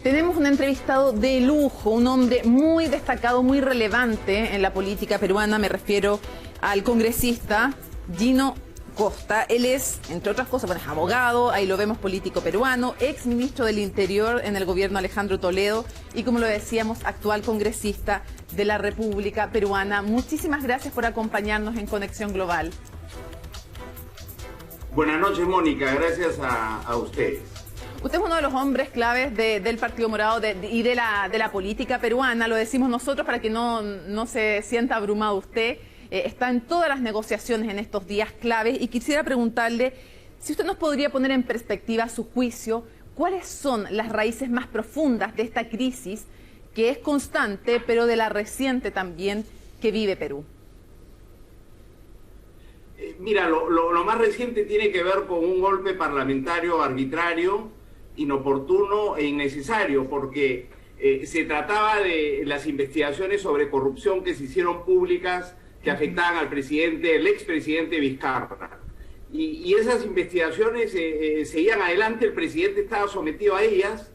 Tenemos un entrevistado de lujo, un hombre muy destacado, muy relevante en la política peruana. Me refiero al congresista Gino Costa. Él es, entre otras cosas, bueno, es abogado, ahí lo vemos, político peruano, ex ministro del Interior en el gobierno Alejandro Toledo y, como lo decíamos, actual congresista de la República Peruana. Muchísimas gracias por acompañarnos en Conexión Global. Buenas noches, Mónica. Gracias a ustedes. Usted es uno de los hombres claves del Partido Morado y de la política peruana. Lo decimos nosotros para que no se sienta abrumado usted. Está en todas las negociaciones en estos días claves y quisiera preguntarle si usted nos podría poner en perspectiva a su juicio cuáles son las raíces más profundas de esta crisis que es constante, pero de la reciente también que vive Perú. Mira, lo más reciente tiene que ver con un golpe parlamentario arbitrario, inoportuno e innecesario, porque se trataba de las investigaciones sobre corrupción que se hicieron públicas que afectaban al presidente, el expresidente Vizcarra. Y esas investigaciones seguían adelante, el presidente estaba sometido a ellas,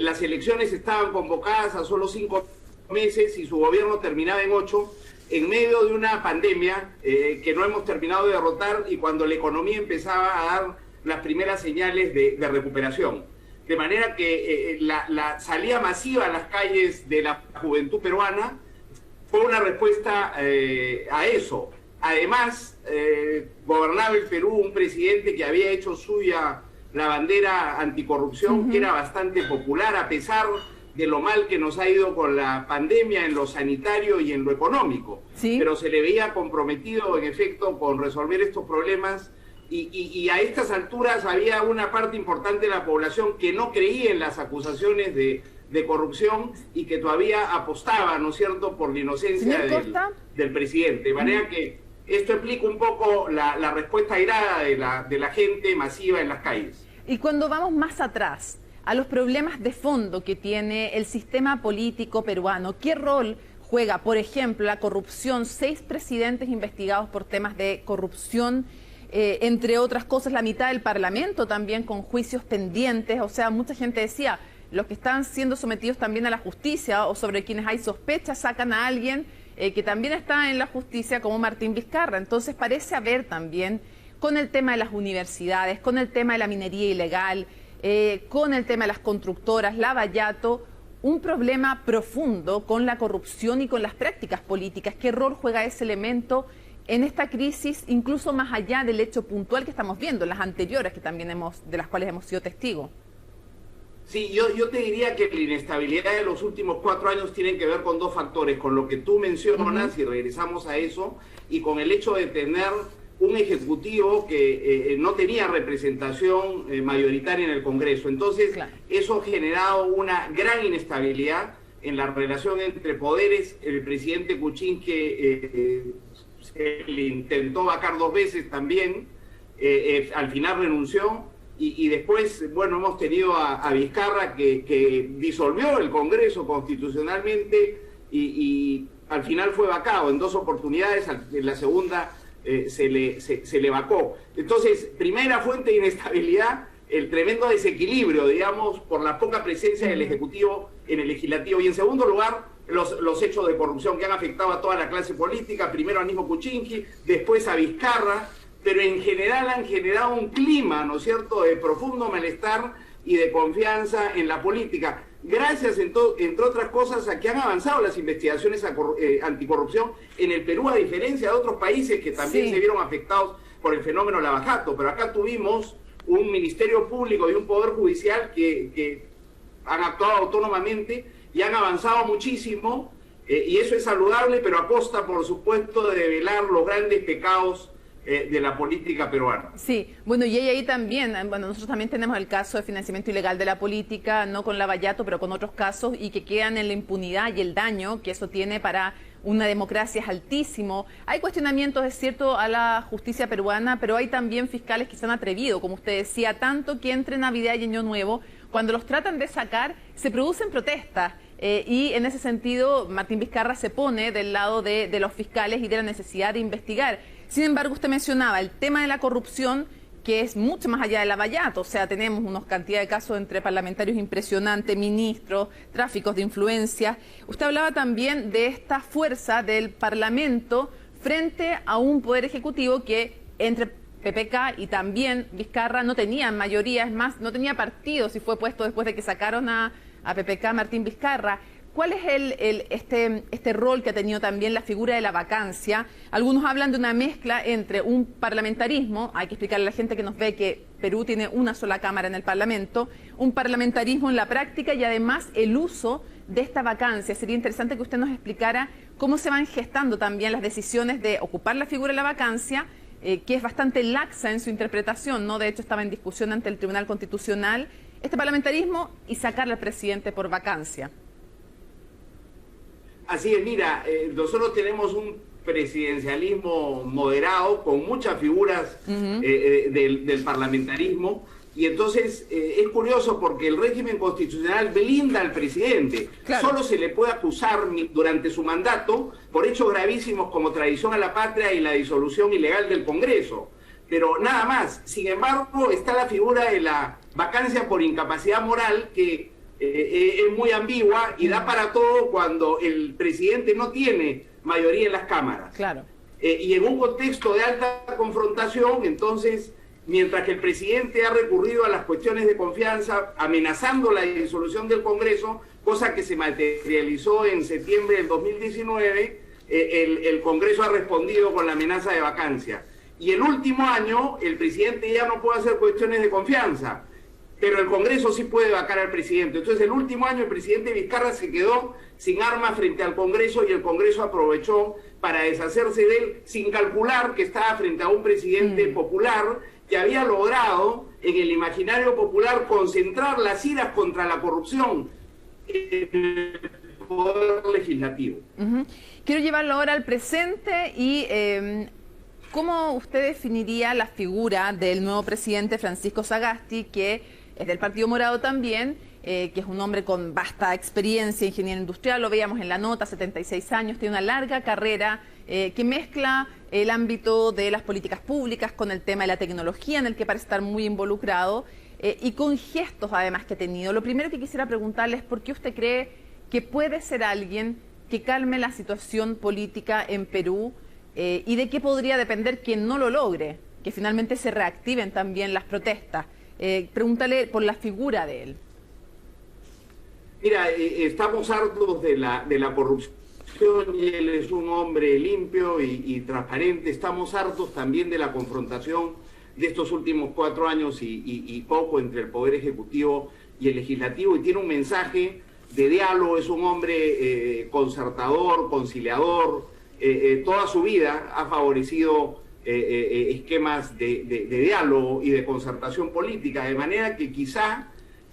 las elecciones estaban convocadas a solo 5 meses y su gobierno terminaba en 8, en medio de una pandemia que no hemos terminado de derrotar y cuando la economía empezaba a dar las primeras señales de recuperación. De manera que la salida masiva a las calles de la juventud peruana fue una respuesta a eso. Además, gobernaba el Perú un presidente que había hecho suya la bandera anticorrupción, que era bastante popular, a pesar de lo mal que nos ha ido con la pandemia en lo sanitario y en lo económico. ¿Sí? Pero se le veía comprometido, en efecto, con resolver estos problemas. Y a estas alturas había una parte importante de la población que no creía en las acusaciones de corrupción y que todavía apostaba, ¿no es cierto?, por la inocencia del presidente. De manera que esto explica un poco la respuesta airada de la gente masiva en las calles. Y cuando vamos más atrás, a los problemas de fondo que tiene el sistema político peruano, ¿qué rol juega, por ejemplo, la corrupción? 6 presidentes investigados por temas de corrupción, entre otras cosas, la mitad del Parlamento también con juicios pendientes. O sea, mucha gente decía, los que están siendo sometidos también a la justicia o sobre quienes hay sospechas, sacan a alguien que también está en la justicia, como Martín Vizcarra. Entonces parece haber también, con el tema de las universidades, con el tema de la minería ilegal, con el tema de las constructoras, Lavallato, un problema profundo con la corrupción y con las prácticas políticas. ¿Qué rol juega ese elemento en esta crisis, incluso más allá del hecho puntual que estamos viendo, las anteriores que también de las cuales hemos sido testigos? Sí, yo te diría que la inestabilidad de los últimos 4 años tiene que ver con 2 factores, con lo que tú mencionas, y regresamos a eso, y con el hecho de tener un ejecutivo que no tenía representación mayoritaria en el Congreso. Entonces, eso ha generado una gran inestabilidad en la relación entre poderes. El presidente Kuczynski se le intentó vacar 2 veces también, al final renunció, y después, bueno, hemos tenido a Vizcarra que disolvió el Congreso constitucionalmente y al final fue vacado en 2 oportunidades, en la segunda se le vacó. Entonces, primera fuente de inestabilidad, el tremendo desequilibrio, digamos, por la poca presencia del Ejecutivo en el Legislativo, y en segundo lugar, los hechos de corrupción que han afectado a toda la clase política, primero a Niko Kuczynski, después a Vizcarra, pero en general han generado un clima, ¿no es cierto?, de profundo malestar y de confianza en la política. Gracias, entre otras cosas, a que han avanzado las investigaciones anticorrupción en el Perú, a diferencia de otros países que también se vieron afectados por el fenómeno Lavajato. Pero acá tuvimos un Ministerio Público y un Poder Judicial que han actuado autónomamente y han avanzado muchísimo, y eso es saludable, pero a costa, por supuesto, de develar los grandes pecados de la política peruana. Sí, bueno, y ahí también, bueno, nosotros también tenemos el caso de financiamiento ilegal de la política, no con Lavallato, pero con otros casos, y que quedan en la impunidad y el daño que eso tiene para una democracia es altísimo. Hay cuestionamientos, es cierto, a la justicia peruana, pero hay también fiscales que se han atrevido, como usted decía, tanto que entre Navidad y Año Nuevo, cuando los tratan de sacar, se producen protestas. Y en ese sentido, Martín Vizcarra se pone del lado de los fiscales y de la necesidad de investigar. Sin embargo, usted mencionaba el tema de la corrupción, que es mucho más allá de Lavallato. O sea, tenemos una cantidad de casos entre parlamentarios impresionante, ministros, tráficos de influencia. Usted hablaba también de esta fuerza del Parlamento frente a un poder ejecutivo que entre PPK y también Vizcarra no tenían mayoría, es más, no tenía partido si fue puesto después de que sacaron a PPK Martín Vizcarra. ¿Cuál es este rol que ha tenido también la figura de la vacancia? Algunos hablan de una mezcla entre un parlamentarismo, hay que explicarle a la gente que nos ve que Perú tiene una sola cámara en el Parlamento, un parlamentarismo en la práctica y además el uso de esta vacancia. Sería interesante que usted nos explicara cómo se van gestando también las decisiones de ocupar la figura de la vacancia, que es bastante laxa en su interpretación, ¿no? De hecho, estaba en discusión ante el Tribunal Constitucional este parlamentarismo y sacar al presidente por vacancia. Así es, mira, nosotros tenemos un presidencialismo moderado con muchas figuras del parlamentarismo y entonces es curioso porque el régimen constitucional blinda al presidente. Claro. Solo se le puede acusar durante su mandato por hechos gravísimos como traición a la patria y la disolución ilegal del Congreso. Pero nada más. Sin embargo, está la figura de la vacancia por incapacidad moral que es muy ambigua y da para todo cuando el presidente no tiene mayoría en las cámaras. Claro. Y en un contexto de alta confrontación, entonces, mientras que el presidente ha recurrido a las cuestiones de confianza, amenazando la disolución del Congreso, cosa que se materializó en septiembre del 2019, el Congreso ha respondido con la amenaza de vacancia. Y el último año, el presidente ya no puede hacer cuestiones de confianza, pero el Congreso sí puede vacar al presidente. Entonces, el último año el presidente Vizcarra se quedó sin armas frente al Congreso y el Congreso aprovechó para deshacerse de él sin calcular que estaba frente a un presidente popular que había logrado en el imaginario popular concentrar las iras contra la corrupción en el poder legislativo. Quiero llevarlo ahora al presente y ¿cómo usted definiría la figura del nuevo presidente Francisco Sagasti, que es del Partido Morado también, que es un hombre con vasta experiencia, ingeniero industrial, lo veíamos en la nota, 76 años, tiene una larga carrera que mezcla el ámbito de las políticas públicas con el tema de la tecnología, en el que parece estar muy involucrado, y con gestos además que ha tenido. Lo primero que quisiera preguntarle es por qué usted cree que puede ser alguien que calme la situación política en Perú, y de qué podría depender quien no lo logre, que finalmente se reactiven también las protestas. Pregúntale por la figura de él. Mira, estamos hartos de la corrupción y él es un hombre limpio y transparente. Estamos hartos también de la confrontación de estos últimos 4 años y poco entre el Poder Ejecutivo y el Legislativo, y tiene un mensaje de diálogo. Es un hombre concertador, conciliador. Toda su vida ha favorecido esquemas de diálogo y de concertación política, de manera que quizá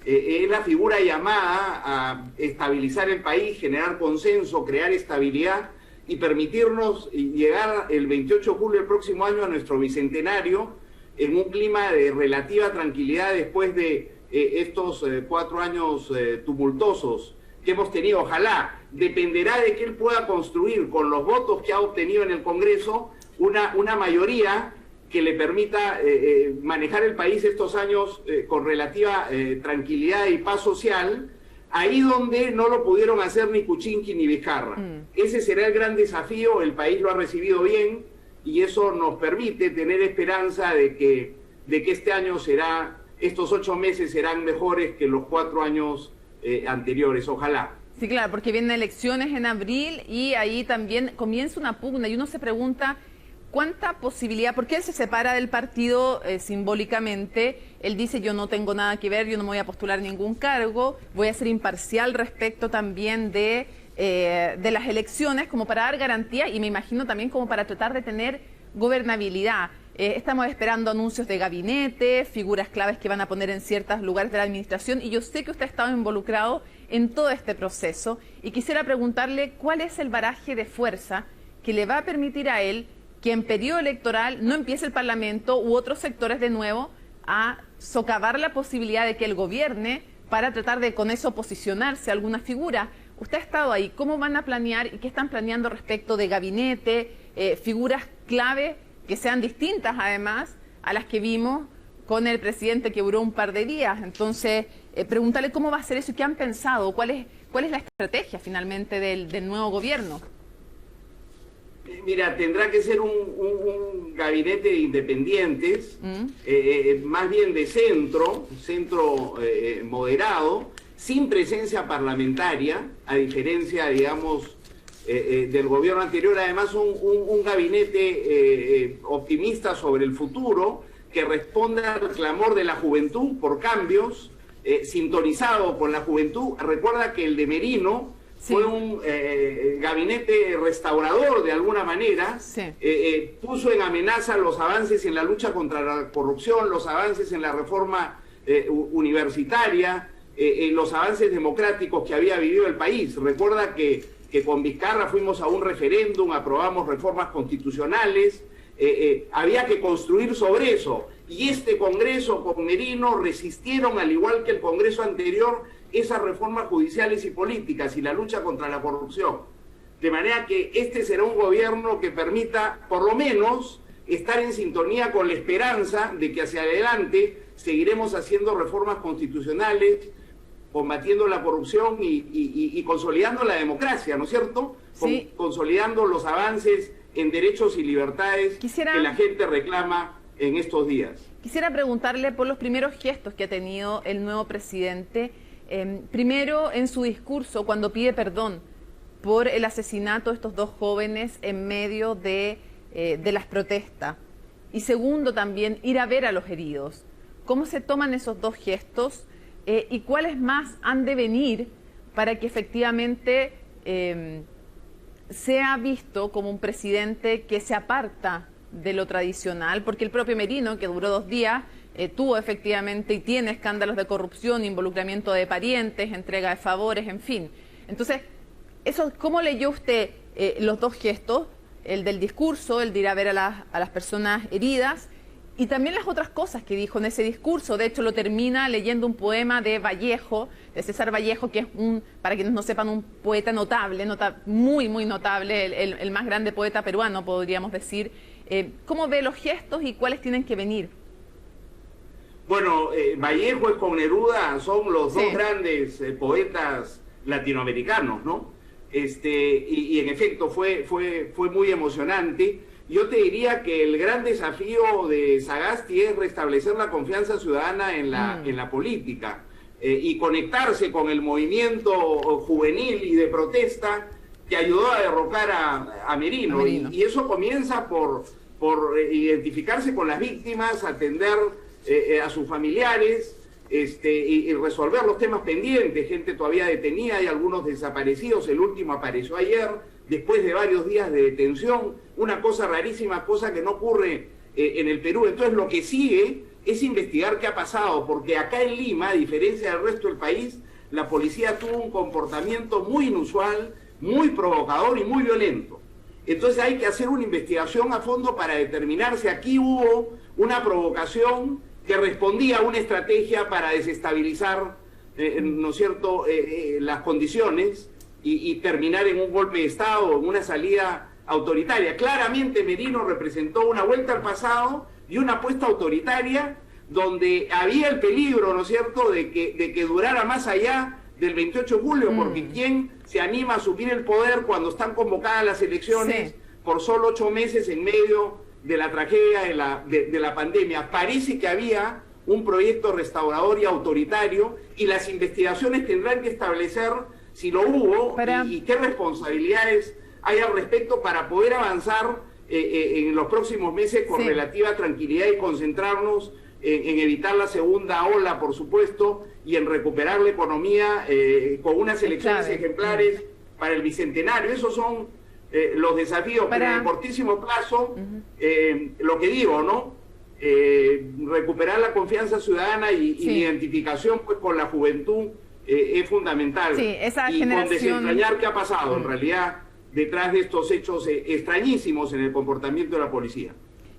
es la figura llamada a estabilizar el país, generar consenso, crear estabilidad y permitirnos llegar el 28 de julio del próximo año a nuestro bicentenario en un clima de relativa tranquilidad después de estos 4 años tumultuosos que hemos tenido. Ojalá, dependerá de que él pueda construir con los votos que ha obtenido en el Congreso una mayoría que le permita manejar el país estos años con relativa tranquilidad y paz social, ahí donde no lo pudieron hacer ni Kuczynski ni Vizcarra. Ese será el gran desafío. El país lo ha recibido bien y eso nos permite tener esperanza de que este año estos 8 meses serán mejores que los 4 años anteriores, ojalá. Sí, claro, porque vienen elecciones en abril y ahí también comienza una pugna y uno se pregunta cuánta posibilidad, porque él se separa del partido simbólicamente. Él dice: yo no tengo nada que ver, yo no me voy a postular ningún cargo, voy a ser imparcial respecto también de las elecciones, como para dar garantía y me imagino también como para tratar de tener gobernabilidad. Estamos esperando anuncios de gabinete, figuras claves que van a poner en ciertos lugares de la administración, y yo sé que usted ha estado involucrado en todo este proceso y quisiera preguntarle cuál es el baraje de fuerza que le va a permitir a él que en periodo electoral no empiece el Parlamento u otros sectores de nuevo a socavar la posibilidad de que él gobierne para tratar de con eso posicionarse a alguna figura. Usted ha estado ahí, ¿cómo van a planear y qué están planeando respecto de gabinete, figuras clave que sean distintas además a las que vimos con el presidente que duró un par de días. Entonces, preguntarle cómo va a ser eso y qué han pensado, cuál es la estrategia finalmente del nuevo gobierno. Mira, tendrá que ser un gabinete de independientes, más bien de centro moderado, sin presencia parlamentaria, a diferencia, digamos, del gobierno anterior. Además, un gabinete optimista sobre el futuro, que responda al clamor de la juventud por cambios, sintonizado con la juventud. Recuerda que el de Merino fue un gabinete restaurador de alguna manera, puso en amenaza los avances en la lucha contra la corrupción, los avances en la reforma universitaria, los avances democráticos que había vivido el país. Recuerda que con Vizcarra fuimos a un referéndum, aprobamos reformas constitucionales, había que construir sobre eso. Y este Congreso con Merino resistieron, al igual que el Congreso anterior, esas reformas judiciales y políticas y la lucha contra la corrupción. De manera que este será un gobierno que permita, por lo menos, estar en sintonía con la esperanza de que hacia adelante seguiremos haciendo reformas constitucionales, combatiendo la corrupción y consolidando la democracia, ¿no es cierto? Sí. Consolidando los avances en derechos y libertades que la gente reclama en estos días. Quisiera preguntarle por los primeros gestos que ha tenido el nuevo presidente. Primero, en su discurso, cuando pide perdón por el asesinato de estos dos jóvenes en medio de las protestas. Y segundo, también ir a ver a los heridos. ¿Cómo se toman esos dos gestos y cuáles más han de venir para que efectivamente sea visto como un presidente que se aparta de lo tradicional? Porque el propio Merino, que duró 2 días, tuvo efectivamente y tiene escándalos de corrupción, involucramiento de parientes, entrega de favores, en fin. Entonces, ¿cómo leyó usted los dos gestos? El del discurso, el de ir a ver a las personas heridas, y también las otras cosas que dijo en ese discurso. De hecho, lo termina leyendo un poema de Vallejo, de César Vallejo, que es para quienes no sepan, un poeta notable, muy, muy notable, el más grande poeta peruano, podríamos decir. ¿Cómo ve los gestos y cuáles tienen que venir? Bueno, Vallejo es con Neruda, son los dos grandes poetas latinoamericanos, ¿no? Y en efecto fue muy emocionante. Yo te diría que el gran desafío de Sagasti es restablecer la confianza ciudadana en la política y conectarse con el movimiento juvenil y de protesta que ayudó a derrocar a Merino. Y eso comienza por identificarse con las víctimas, atender a sus familiares y resolver los temas pendientes, gente todavía detenida y algunos desaparecidos. El último apareció ayer, después de varios días de detención, una cosa rarísima, cosa que no ocurre en el Perú. Entonces lo que sigue es investigar qué ha pasado, porque acá en Lima, a diferencia del resto del país, la policía tuvo un comportamiento muy inusual, muy provocador y muy violento. Entonces hay que hacer una investigación a fondo para determinar si aquí hubo una provocación que respondía a una estrategia para desestabilizar, ¿no es cierto?, las condiciones y terminar en un golpe de Estado o en una salida autoritaria. Claramente Merino representó una vuelta al pasado y una apuesta autoritaria donde había el peligro, ¿no es cierto?, de que durara más allá del 28 de julio, porque ¿quién se anima a asumir el poder cuando están convocadas las elecciones por solo 8 meses en medio de la tragedia de la pandemia? Parece que había un proyecto restaurador y autoritario, y las investigaciones tendrán que establecer si lo hubo y qué responsabilidades hay al respecto para poder avanzar en los próximos meses con relativa tranquilidad y concentrarnos en evitar la segunda ola, por supuesto, y en recuperar la economía con unas elecciones ejemplares para el Bicentenario. Esos son los desafíos, pero en el cortísimo plazo, lo que digo, ¿no? Recuperar la confianza ciudadana y identificación pues con la juventud es fundamental. Esa y generación... con desentrañar qué ha pasado en realidad detrás de estos hechos extrañísimos en el comportamiento de la policía.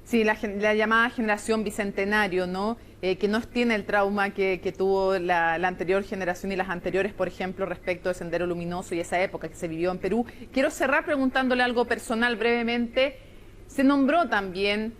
Sí, la llamada generación bicentenario, ¿no? Que no tiene el trauma que tuvo la anterior generación y las anteriores, por ejemplo, respecto de Sendero Luminoso y esa época que se vivió en Perú. Quiero cerrar preguntándole algo personal brevemente. Se nombró también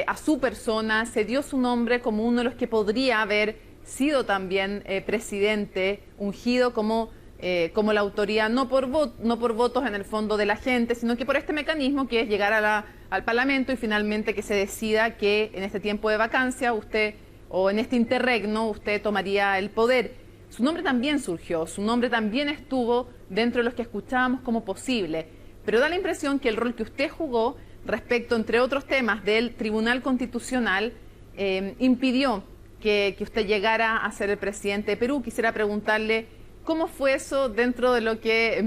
a su persona, se dio su nombre como uno de los que podría haber sido también presidente, ungido como la autoridad, no por votos en el fondo de la gente, sino que por este mecanismo que es llegar al Parlamento y finalmente que se decida que en este tiempo de vacancia usted, o en este interregno, usted tomaría el poder. Su nombre también surgió, su nombre también estuvo dentro de los que escuchábamos como posible, pero da la impresión que el rol que usted jugó respecto, entre otros temas, del Tribunal Constitucional, impidió que usted llegara a ser el presidente de Perú. Quisiera preguntarle cómo fue eso dentro de lo que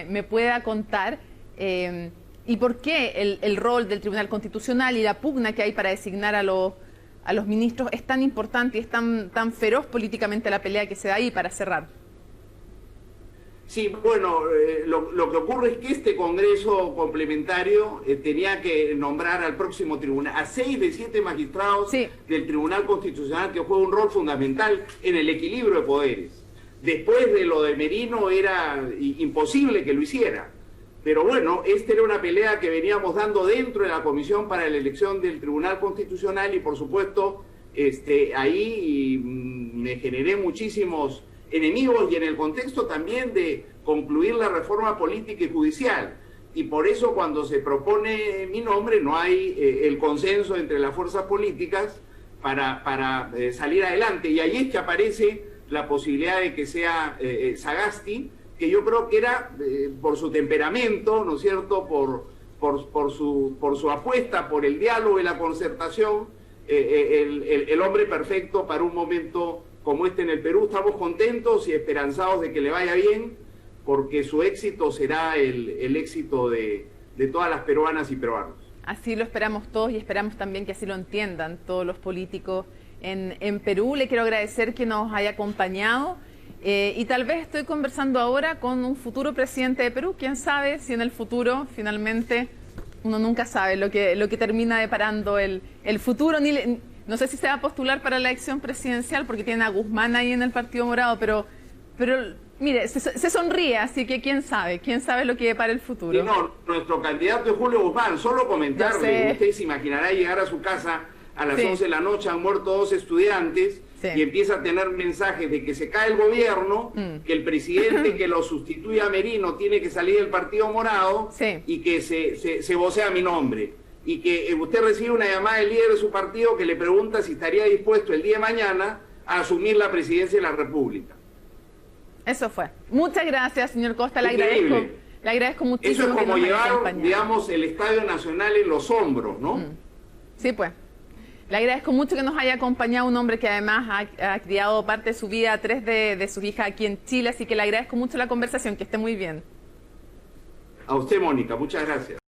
me pueda contar y por qué el rol del Tribunal Constitucional y la pugna que hay para designar a los ministros es tan importante y es tan feroz políticamente la pelea que se da ahí, para cerrar. Sí, bueno, lo que ocurre es que este Congreso complementario tenía que nombrar al próximo tribunal, a 6 de 7 magistrados del Tribunal Constitucional, que juega un rol fundamental en el equilibrio de poderes. Después de lo de Merino era imposible que lo hiciera. Pero bueno, esta era una pelea que veníamos dando dentro de la Comisión para la Elección del Tribunal Constitucional y por supuesto ahí me generé muchísimos enemigos y en el contexto también de concluir la reforma política y judicial. Y por eso cuando se propone mi nombre no hay el consenso entre las fuerzas políticas para salir adelante. Y ahí es que aparece la posibilidad de que sea Sagasti, que yo creo que era por su temperamento, ¿no es cierto?, por su apuesta, por el diálogo y la concertación, el hombre perfecto para un momento como este en el Perú. Estamos contentos y esperanzados de que le vaya bien, porque su éxito será el éxito de todas las peruanas y peruanos. Así lo esperamos todos y esperamos también que así lo entiendan todos los políticos en Perú. Le quiero agradecer que nos haya acompañado y tal vez estoy conversando ahora con un futuro presidente de Perú. Quién sabe si en el futuro finalmente, uno nunca sabe lo que termina deparando el futuro. No sé si se va a postular para la elección presidencial porque tiene a Guzmán ahí en el Partido Morado, pero mire, se sonríe, así que quién sabe lo que depara el futuro. Sí, no, nuestro candidato es Julio Guzmán. Solo comentarle, usted se imaginará llegar a su casa a las 11 de la noche, han muerto 2 estudiantes y empieza a tener mensajes de que se cae el gobierno, que el presidente que lo sustituye a Merino tiene que salir del Partido Morado y que se vocea mi nombre. Y que usted recibe una llamada del líder de su partido que le pregunta si estaría dispuesto el día de mañana a asumir la presidencia de la República. Eso fue. Muchas gracias, señor Costa. Le agradezco muchísimo. Eso es como llevar, digamos, el Estadio Nacional en los hombros, ¿no? Sí, pues. Le agradezco mucho que nos haya acompañado un hombre que además ha criado parte de su vida, 3 de sus hijas aquí en Chile, así que le agradezco mucho la conversación. Que esté muy bien. A usted, Mónica. Muchas gracias.